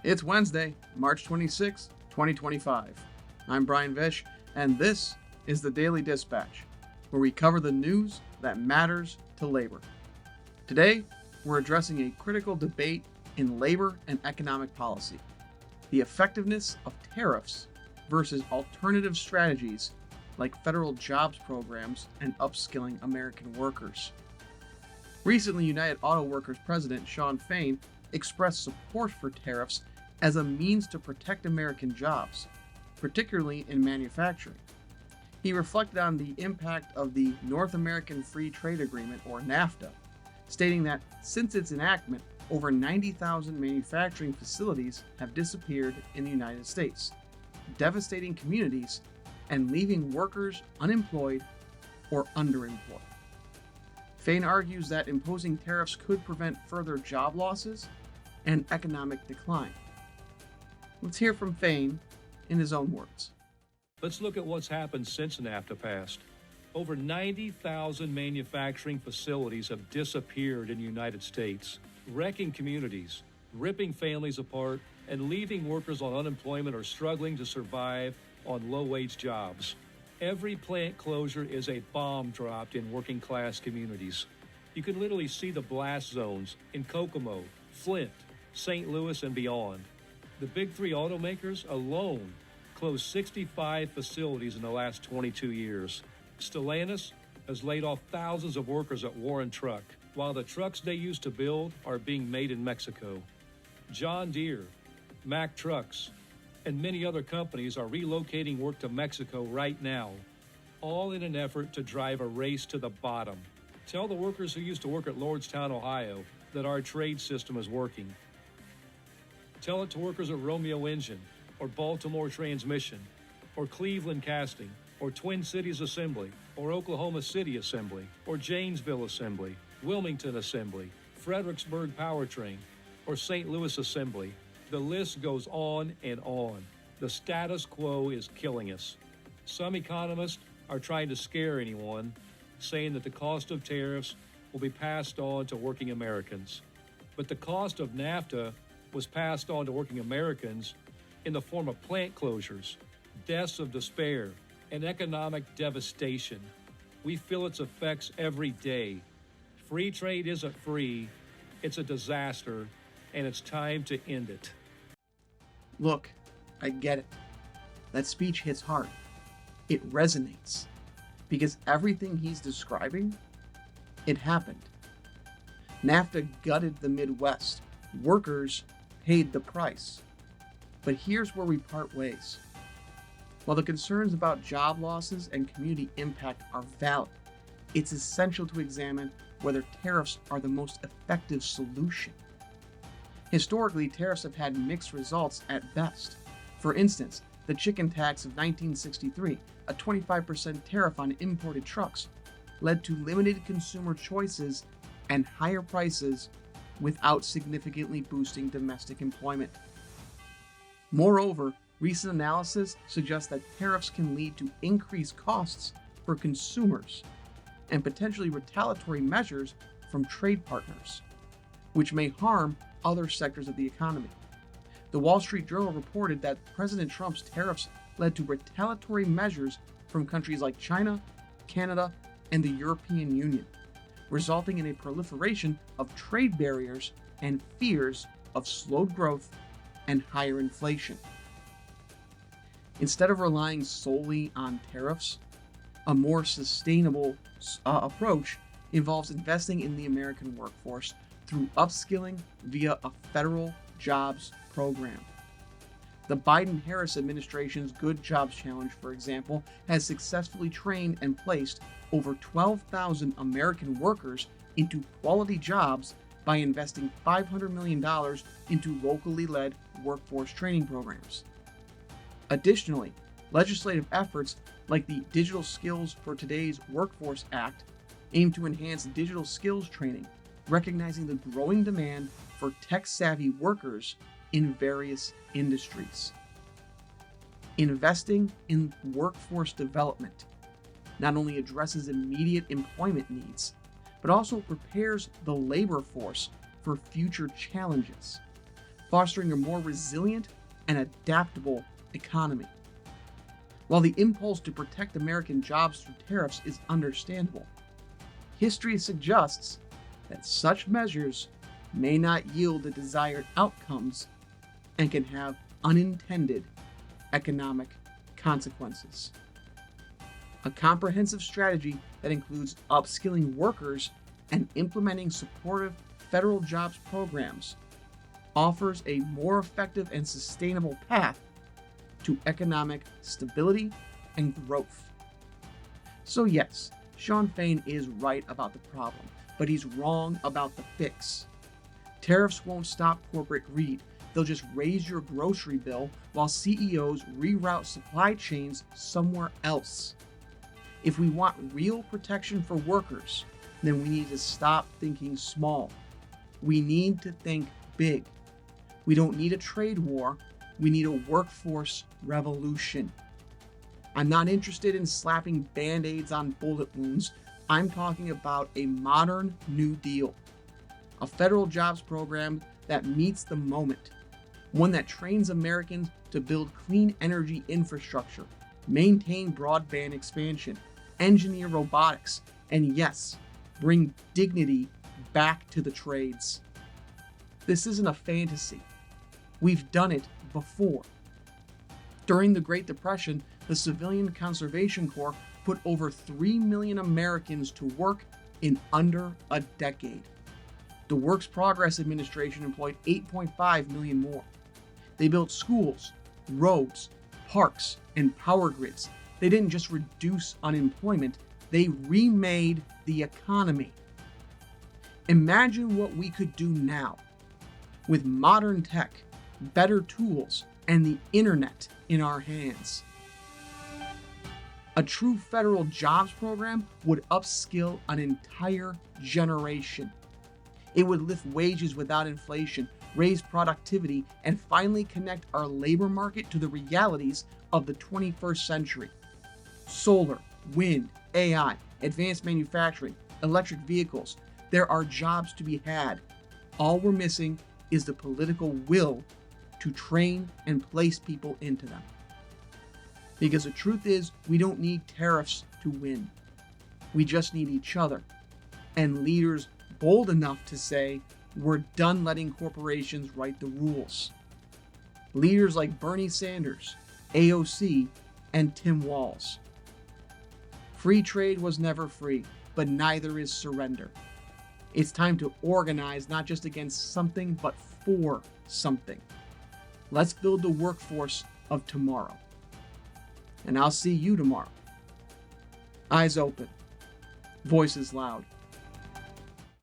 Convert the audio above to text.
It's Wednesday, March 26, 2025. I'm Brian Vish, and this is the Daily Dispatch, where we cover the news that matters to labor. Today, we're addressing a critical debate in labor and economic policy: the effectiveness of tariffs versus alternative strategies like federal jobs programs and upskilling American workers. Recently, United Auto Workers President Shawn Fain expressed support for tariffs as a means to protect American jobs, particularly in manufacturing. He reflected on the impact of the North American Free Trade Agreement, or NAFTA, stating that since its enactment, over 90,000 manufacturing facilities have disappeared in the United States, devastating communities and leaving workers unemployed or underemployed. Fain argues that imposing tariffs could prevent further job losses and economic decline. Let's hear from Fain in his own words. Let's look at what's happened since NAFTA passed. Over 90,000 manufacturing facilities have disappeared in the United States, wrecking communities, ripping families apart, and leaving workers on unemployment or struggling to survive on low-wage jobs. Every plant closure is a bomb dropped in working-class communities. You can literally see the blast zones in Kokomo, Flint, St. Louis, and beyond. The big three automakers alone closed 65 facilities in the last 22 years. Stellantis has laid off thousands of workers at Warren Truck, while the trucks they used to build are being made in Mexico. John Deere, Mack Trucks, and many other companies are relocating work to Mexico right now, all in an effort to drive a race to the bottom. Tell the workers who used to work at Lordstown, Ohio, that our trade system is working. Tell it to workers at Romeo Engine, or Baltimore Transmission, or Cleveland Casting, or Twin Cities Assembly, or Oklahoma City Assembly, or Janesville Assembly, Wilmington Assembly, Fredericksburg Powertrain, or St. Louis Assembly. The list goes on and on. The status quo is killing us. Some economists are trying to scare anyone, saying that the cost of tariffs will be passed on to working Americans. But the cost of NAFTA was passed on to working Americans in the form of plant closures, deaths of despair, and economic devastation. We feel its effects every day. Free trade isn't free, it's a disaster, and it's time to end it. Look, I get it. That speech hits hard. It resonates. Because everything he's describing, it happened. NAFTA gutted the Midwest. Workers paid the price. But here's where we part ways. While the concerns about job losses and community impact are valid, it's essential to examine whether tariffs are the most effective solution. Historically, tariffs have had mixed results at best. For instance, the chicken tax of 1963, a 25% tariff on imported trucks, led to limited consumer choices and higher prices without significantly boosting domestic employment. Moreover, recent analysis suggests that tariffs can lead to increased costs for consumers and potentially retaliatory measures from trade partners, which may harm other sectors of the economy. The Wall Street Journal reported that President Trump's tariffs led to retaliatory measures from countries like China, Canada, and the European Union, resulting in a proliferation of trade barriers and fears of slowed growth and higher inflation. Instead of relying solely on tariffs, a more sustainable approach involves investing in the American workforce through upskilling via a federal jobs program. The Biden-Harris administration's Good Jobs Challenge, for example, has successfully trained and placed over 12,000 American workers into quality jobs by investing $500 million into locally led workforce training programs. Additionally, legislative efforts like the Digital Skills for Today's Workforce Act aim to enhance digital skills training, recognizing the growing demand for tech-savvy workers in various industries. Investing in workforce development not only addresses immediate employment needs, but also prepares the labor force for future challenges. fostering a more resilient and adaptable economy. While the impulse to protect American jobs through tariffs is understandable, history suggests that such measures may not yield the desired outcomes and can have unintended economic consequences. A comprehensive strategy that includes upskilling workers and implementing supportive federal jobs programs offers a more effective and sustainable path to economic stability and growth. So yes, Shawn Fain is right about the problem, but he's wrong about the fix. Tariffs won't stop corporate greed. They'll just raise your grocery bill while CEOs reroute supply chains somewhere else. If we want real protection for workers, then we need to stop thinking small. We need to think big. We don't need a trade war. We need a workforce revolution. I'm not interested in slapping band-aids on bullet wounds. I'm talking about a modern New Deal. A federal jobs program that meets the moment. One that trains Americans to build clean energy infrastructure, maintain broadband expansion, engineer robotics, and yes, bring dignity back to the trades. This isn't a fantasy. We've done it before. During the Great Depression, the Civilian Conservation Corps put over 3 million Americans to work in under a decade. The Works Progress Administration employed 8.5 million more. They built schools, roads, parks, and power grids. They didn't just reduce unemployment, they remade the economy. Imagine what we could do now with modern tech, better tools, and the internet in our hands. A true federal jobs program would upskill an entire generation. It would lift wages without inflation, raise productivity, and finally connect our labor market to the realities of the 21st century. Solar, wind, AI, advanced manufacturing, electric vehicles. There are jobs to be had. All we're missing is the political will to train and place people into them. Because the truth is, we don't need tariffs to win. We just need each other. And leaders bold enough to say, we're done letting corporations write the rules. Leaders like Bernie Sanders, AOC, and Tim Walz. Free trade was never free, but neither is surrender. It's time to organize not just against something, but for something. Let's build the workforce of tomorrow. And I'll see you tomorrow. Eyes open, voices loud.